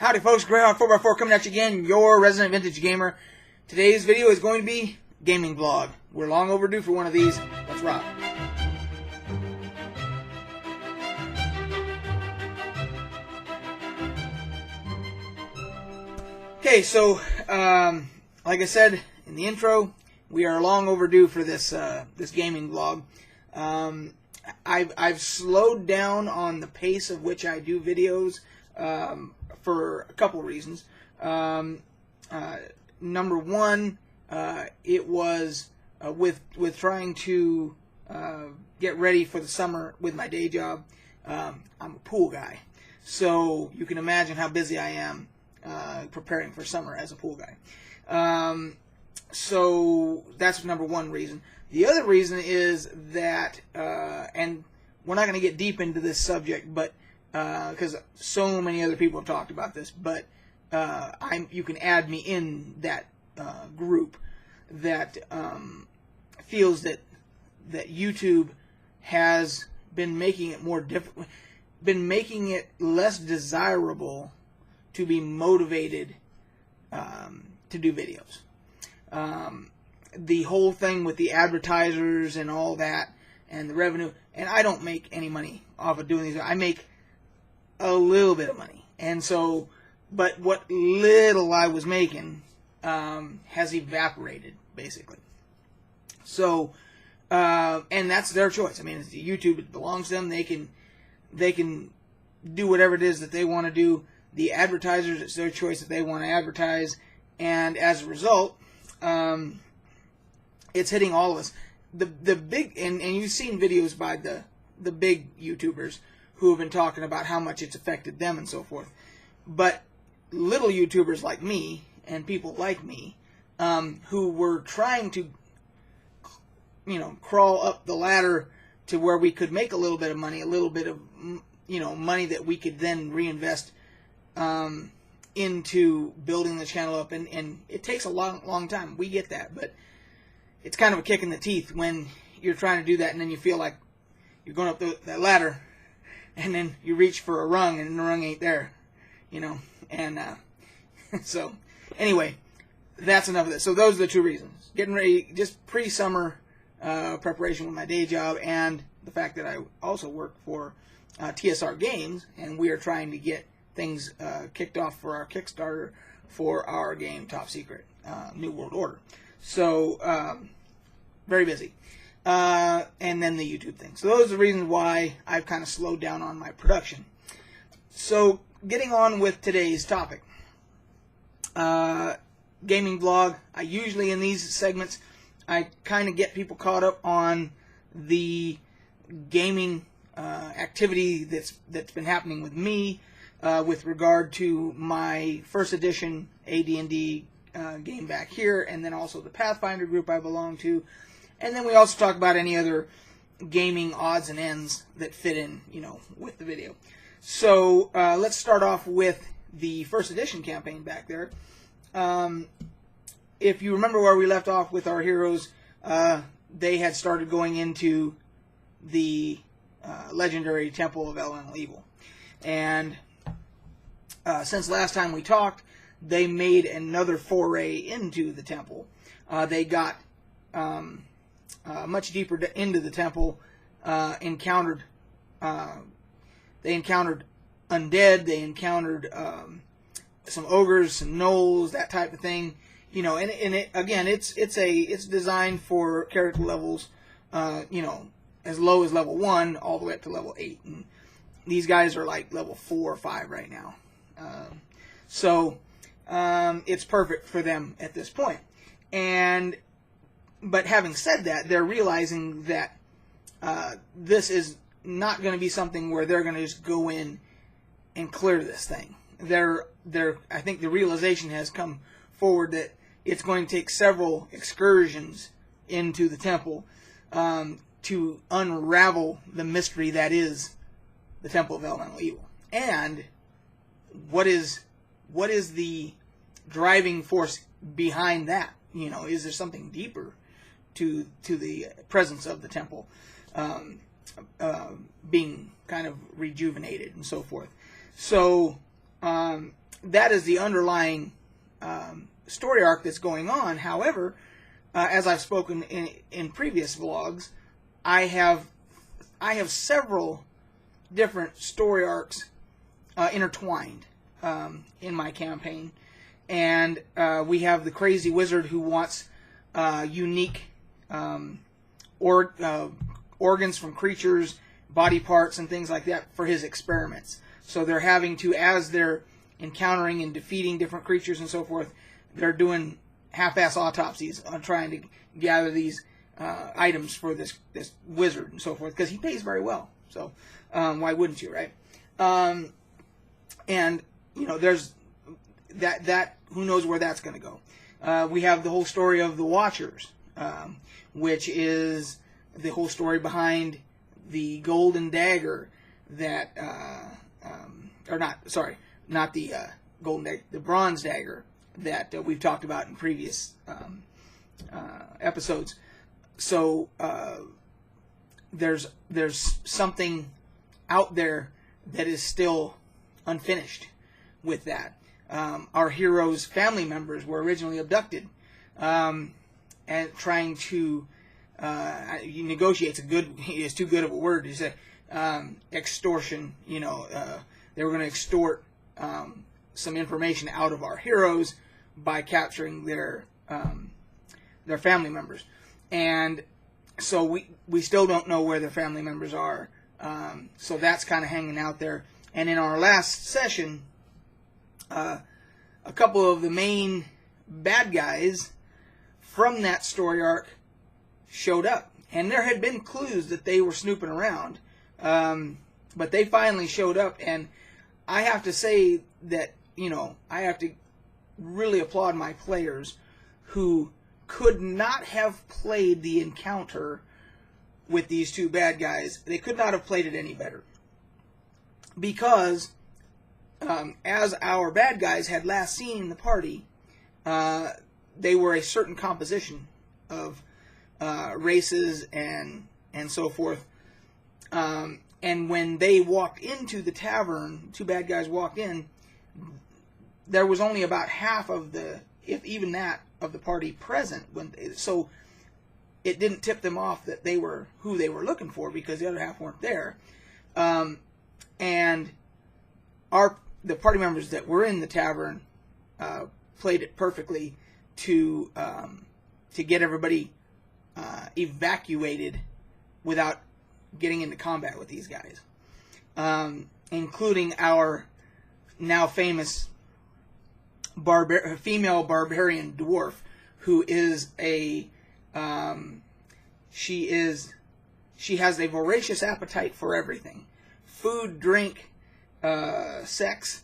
Howdy folks, Greyhawk 4x4 coming at you again, your resident vintage gamer. Today's video is going to be gaming vlog. We're long overdue for one of these. Let's rock. Okay, so like I said in the intro, we are long overdue for this this gaming vlog. I've slowed down on the pace of which I do videos for a couple of reasons. Number one, it was with trying to get ready for the summer with my day job. I'm a pool guy, so you can imagine how busy I am preparing for summer as a pool guy. So that's number one reason. The other reason is that, and we're not going to get deep into this subject, but because so many other people have talked about this, but you can add me in that group that feels that YouTube has been making it more difficult, been making it less desirable to be motivated to do videos. The whole thing with the advertisers and all that and the revenue, and I don't make any money off of doing these. I make a little bit of money, and so, but what little I was making has evaporated basically. So and that's their choice. I mean, it's YouTube, it belongs to them. They can do whatever it is that they want to do. The advertisers, it's their choice that they want to advertise, and as a result, it's hitting all of us. The big, and you've seen videos by the big YouTubers who have been talking about how much it's affected them and so forth. But little YouTubers like me and people like me who were trying to, crawl up the ladder to where we could make a little bit of money, a little bit of, money that we could then reinvest into building the channel up, and it takes a long time. We get that, but it's kind of a kick in the teeth when you're trying to do that, and then you feel like you're going up that ladder, and then you reach for a rung, and the rung ain't there, and so anyway, that's enough of this. So those are the two reasons: getting ready, just pre-summer preparation with my day job, and the fact that I also work for TSR Games, and we are trying to get things kicked off for our Kickstarter for our game Top Secret New World Order. So very busy, and then the YouTube thing. So those are the reasons why I've kind of slowed down on my production. So getting on with today's topic, gaming vlog. I usually in these segments I kind of get people caught up on the gaming activity that's been happening with me. With regard to my first edition AD&D game back here, and then also the Pathfinder group I belong to, and then we also talk about any other gaming odds and ends that fit in, with the video. So let's start off with the first edition campaign back there. If you remember where we left off with our heroes, they had started going into the legendary Temple of Elemental Evil, and since last time we talked, they made another foray into the temple. They got much deeper into the temple, they encountered undead, they encountered some ogres, some gnolls, that type of thing. Again, it's designed for character levels, as low as level 1 all the way up to level 8. And these guys are like level 4 or 5 right now. So it's perfect for them at this point. But having said that, they're realizing that this is not going to be something where they're going to just go in and clear this thing. I think the realization has come forward that it's going to take several excursions into the temple to unravel the mystery that is the Temple of Elemental Evil. And what is the driving force behind that? Is there something deeper to the presence of the temple being kind of rejuvenated and so forth? So that is the underlying story arc that's going on. However, as I've spoken in previous vlogs, I have several different story arcs intertwined in my campaign, and we have the crazy wizard who wants unique organs from creatures, body parts, and things like that for his experiments. So they're having to, as they're encountering and defeating different creatures and so forth, they're doing half-ass autopsies on trying to gather these items for this wizard and so forth, because he pays very well. So why wouldn't you, right? And there's that. Who knows where that's going to go? We have the whole story of the Watchers, which is the whole story behind the golden dagger that, not the golden dagger, the bronze dagger that we've talked about in previous episodes. So there's something out there that is still unfinished with that. Our heroes' family members were originally abducted, and trying to negotiate. It's too good of a word to say. Extortion. They were going to extort some information out of our heroes by capturing their family members, and so we still don't know where their family members are. So that's kind of hanging out there. And in our last session, a couple of the main bad guys from that story arc showed up, and there had been clues that they were snooping around, but they finally showed up. And I have to say that I have to really applaud my players who could not have played the encounter with these two bad guys. They could not have played it any better, because as our bad guys had last seen the party, they were a certain composition of races and so forth. And when they walked into the tavern, two bad guys walked in, there was only about half of the, if even that, of the party present. So it didn't tip them off that they were who they were looking for, because the other half weren't there. And the party members that were in the tavern played it perfectly to get everybody evacuated without getting into combat with these guys, including our now famous female barbarian dwarf, who is she has a voracious appetite for everything: food, drink, sex,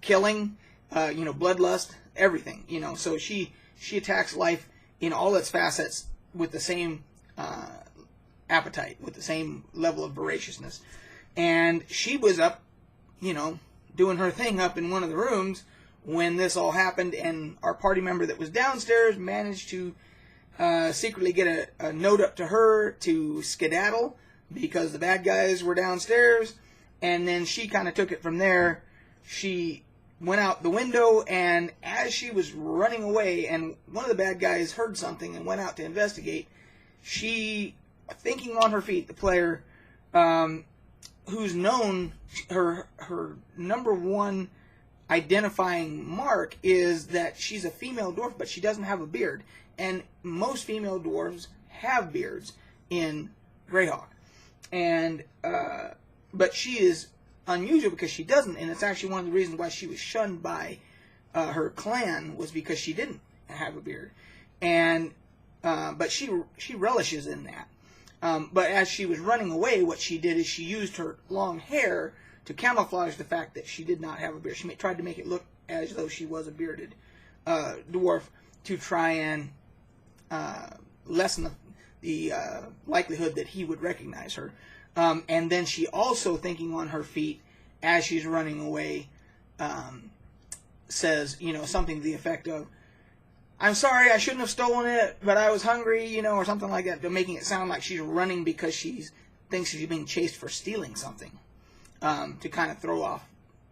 killing, bloodlust, everything. So she attacks life in all its facets with the same appetite, with the same level of voraciousness. And she was up, doing her thing up in one of the rooms when this all happened, and our party member that was downstairs managed to secretly get a note up to her to skedaddle, because the bad guys were downstairs. And then she kind of took it from there. She went out the window, and as she was running away, and one of the bad guys heard something and went out to investigate, she, thinking on her feet, the player, who's known, her number one identifying mark is that she's a female dwarf, but she doesn't have a beard. And most female dwarves have beards in Greyhawk. And but she is unusual because she doesn't, and it's actually one of the reasons why she was shunned by her clan, was because she didn't have a beard. And but she relishes in that. But as she was running away, what she did is she used her long hair to camouflage the fact that she did not have a beard. She tried to make it look as though she was a bearded dwarf to try and lessen the likelihood that he would recognize her. And then she also, thinking on her feet as she's running away, says, something to the effect of, "I'm sorry, I shouldn't have stolen it, but I was hungry," or something like that, making it sound like she's running because she thinks she's being chased for stealing something, to kind of throw off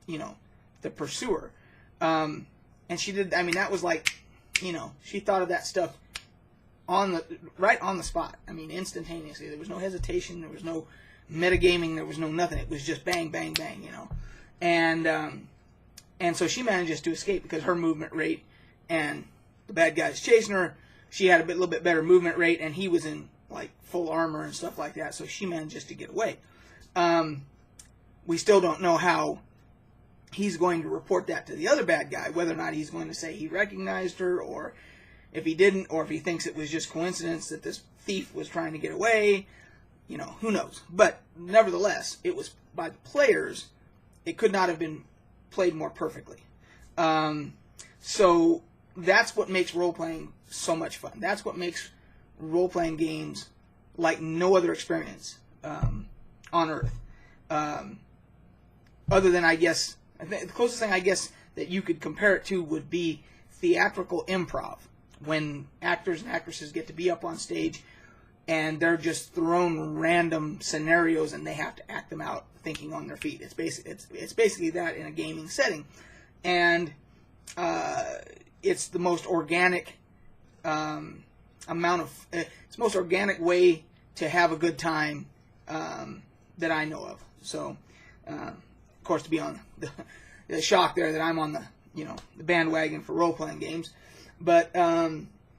the pursuer. And she did. I mean, that was like, she thought of that stuff right on the spot. I mean, instantaneously. There was no hesitation. There was no metagaming. There was no nothing. It was just bang, bang, bang. And so she manages to escape because her movement rate, and the bad guy's chasing her. She had a little bit better movement rate, and he was in like full armor and stuff like that. So she manages to get away. We still don't know how he's going to report that to the other bad guy, whether or not he's going to say he recognized her, or if he didn't, or if he thinks it was just coincidence that this thief was trying to get away. Who knows? But nevertheless, it was by the players. It could not have been played more perfectly. So that's what makes role-playing so much fun. That's what makes role-playing games like no other experience on Earth. Other than, I guess, the closest thing I guess that you could compare it to would be theatrical improv, when actors and actresses get to be up on stage and they're just thrown random scenarios and they have to act them out thinking on their feet. It's basically that in a gaming setting, and it's the most organic it's the most organic way to have a good time that I know of. So, of course, to be on the shock there that I'm on the bandwagon for role playing games, but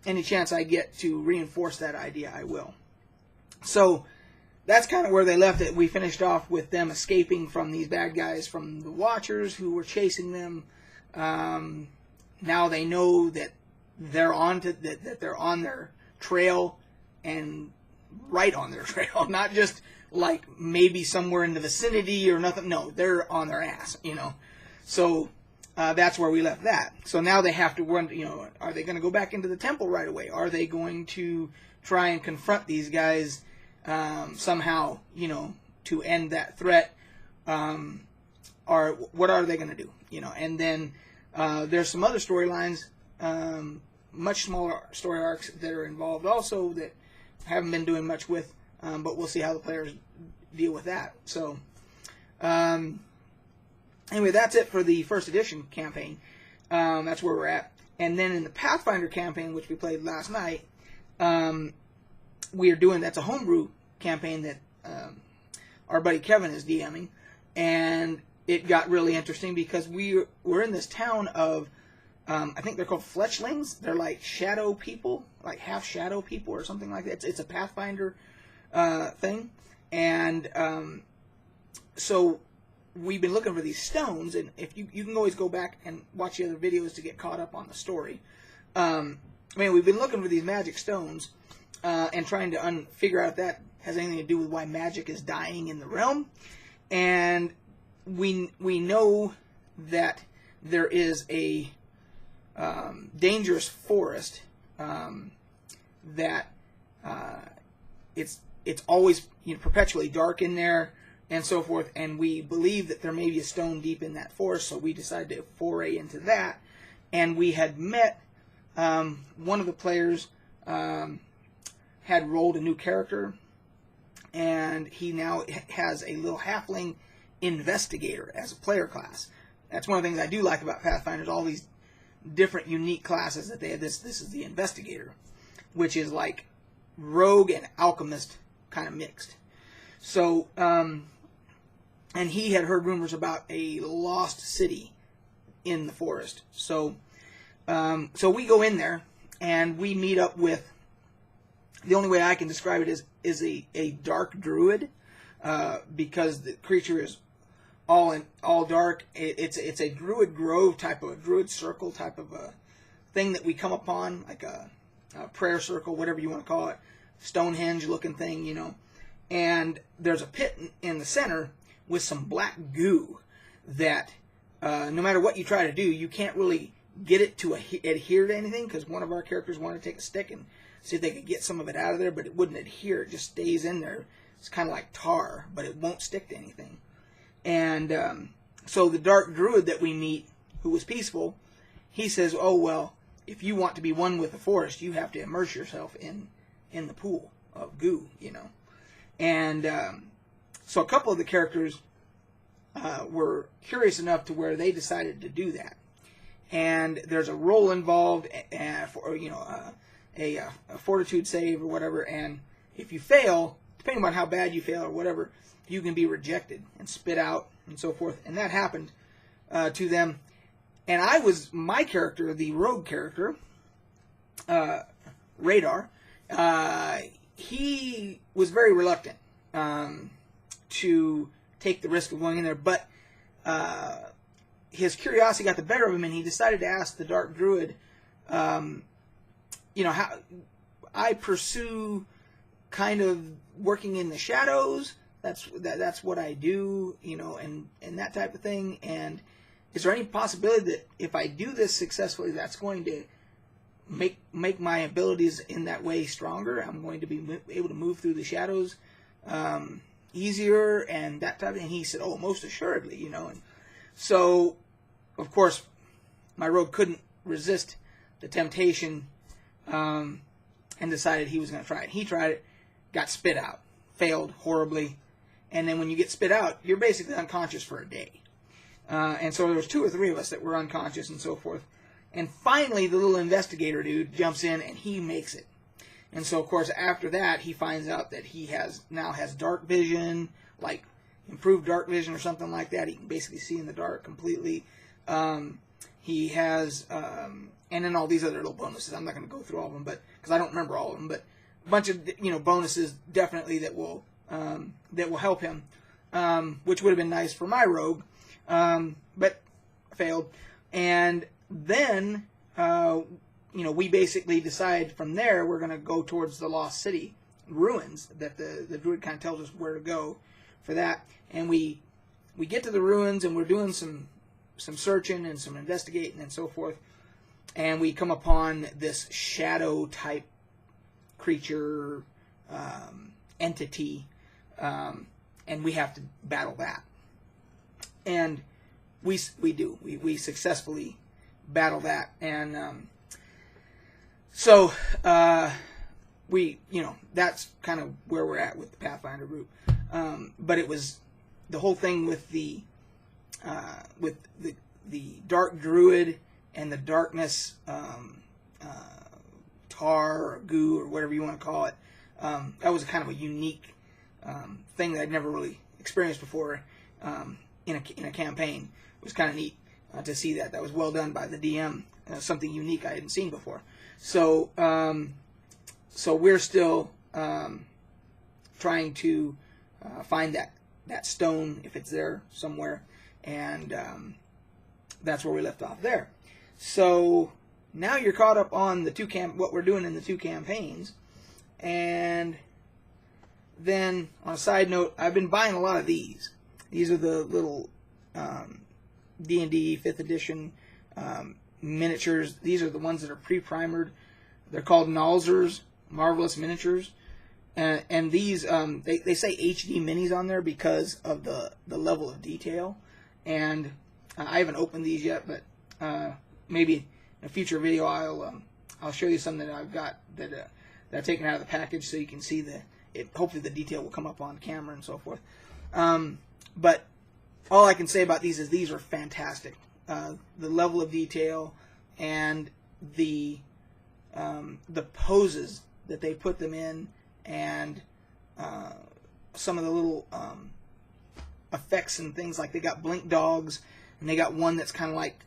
any chance I get to reinforce that idea, I will. So that's kind of where they left it. We finished off with them escaping from these bad guys, from the Watchers who were chasing them. Now they know that they're that they're on their trail, and right on their trail, not just like maybe somewhere in the vicinity or nothing. No, they're on their ass, So that's where we left that. So now they have to run. Are they going to go back into the temple right away? Are they going to try and confront these guys somehow? To end that threat. Or what are they going to do? And then there's some other storylines, much smaller story arcs that are involved also that haven't been doing much with, but we'll see how the players deal with that. So anyway, that's it for the first edition campaign. That's where we're at. And then in the Pathfinder campaign, which we played last night, that's a homebrew campaign that our buddy Kevin is DMing, and it got really interesting because we're in this town of, I think they're called fletchlings. They're like shadow people, like half shadow people or something like that. It's a Pathfinder thing. And so we've been looking for these stones, and if you can always go back and watch the other videos to get caught up on the story. We've been looking for these magic stones and trying to figure out if that has anything to do with why magic is dying in the realm. And we know that there is a dangerous forest that it's always perpetually dark in there and so forth, and we believe that there may be a stone deep in that forest, so we decided to foray into that. And we had met one of the players had rolled a new character, and he now has a little halfling investigator as a player class. That's one of the things I do like about Pathfinders, all these different unique classes that they have. This is the investigator, which is like rogue and alchemist kind of mixed. So, and he had heard rumors about a lost city in the forest. So, so we go in there and we meet up with, the only way I can describe it is a dark druid, because the creature is all dark. It's a druid grove type of a druid circle type of a thing that we come upon, like a prayer circle, whatever you want to call it, Stonehenge looking thing, And there's a pit in the center with some black goo that no matter what you try to do, you can't really get it to adhere to anything, because one of our characters wanted to take a stick and see if they could get some of it out of there, but it wouldn't adhere. It just stays in there. It's kind of like tar, but it won't stick to anything. And so the dark druid that we meet, who was peaceful, he says, oh, well, if you want to be one with the forest, you have to immerse yourself in the pool of goo, And so a couple of the characters were curious enough to where they decided to do that. And there's a roll involved for a fortitude save or whatever. And if you fail, depending on how bad you fail or whatever, you can be rejected and spit out and so forth. And that happened to them. And my character, the rogue character, Radar, he was very reluctant to take the risk of going in there, but his curiosity got the better of him, and he decided to ask the Dark Druid, how I pursue kind of working in the shadows. That's what I do, and that type of thing. And is there any possibility that if I do this successfully, that's going to make my abilities in that way stronger? I'm going to be able to move through the shadows easier and that type of thing. And he said, "Oh, most assuredly, And so, of course, my rogue couldn't resist the temptation and decided he was going to try it. He tried it, got spit out, failed horribly. And then when you get spit out, you're basically unconscious for a day. And so there was 2 or 3 of us that were unconscious and so forth. And finally, the little investigator dude jumps in and he makes it. And so, of course, after that, he finds out that he now has dark vision, like improved dark vision or something like that. He can basically see in the dark completely. He has, and then all these other little bonuses. I'm not going to go through all of them, because I don't remember all of them. But a bunch of bonuses definitely that will help him, which would have been nice for my rogue, but failed. And then we basically decide from there we're going to go towards the Lost City ruins that the druid kind of tells us where to go for that. And we get to the ruins and we're doing some searching and some investigating and so forth. And we come upon this shadow type creature entity, and we have to battle that. And we do. We successfully battle that. And so that's kind of where we're at with the Pathfinder group. But it was the whole thing with the dark druid and the darkness tar or goo or whatever you want to call it. That was kind of a unique thing that I'd never really experienced before in a campaign. It was kind of neat to see that. That was well done by the DM. Something unique I hadn't seen before. So we're still trying to find that stone if it's there somewhere, and that's where we left off there. So now you're caught up on what we're doing in the 2 campaigns, and then on a side note, I've been buying a lot of these. These are the little D&D 5th edition miniatures. These are the ones that are pre-primered. They're called Nalzur's Marvelous Miniatures. And these, they say HD minis on there because of the level of detail. And I haven't opened these yet, but maybe in a future video I'll show you some that I've got that I've taken out of the package so you can see hopefully the detail will come up on camera and so forth. But all I can say about these is these are fantastic. The level of detail and the poses that they put them in, and some of the little effects and things, like they got blink dogs, and they got one that's kind of like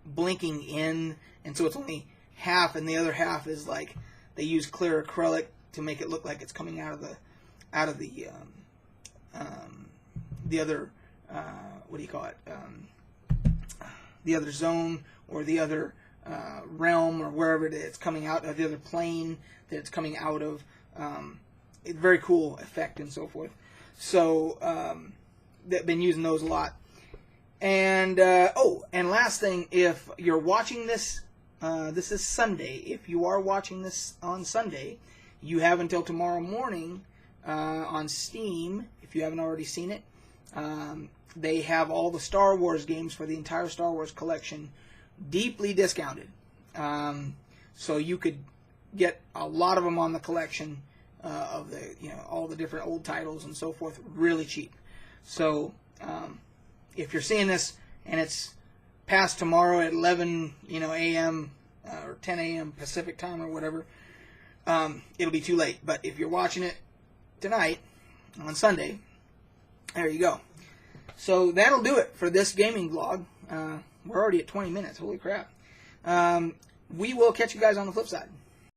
blinking in, and so it's only half, and the other half is like they use clear acrylic to make it look like it's coming out of the other what do you call it? The other zone or the other realm or wherever it's coming out of, the other plane that it's coming out of. Very cool effect and so forth. So they've been using those a lot. And and last thing, if you're watching this, this is Sunday. If you are watching this on Sunday, you have until tomorrow morning on Steam, if you haven't already seen it. They have all the Star Wars games for the entire Star Wars collection deeply discounted. So you could get a lot of them on the collection of all the different old titles and so forth really cheap. So If you're seeing this and it's past tomorrow at 11 a.m. Or 10 a.m. Pacific time or whatever, it'll be too late. But if you're watching it tonight on Sunday, there you go. So that'll do it for this gaming vlog. We're already at 20 minutes. Holy crap. We will catch you guys on the flip side.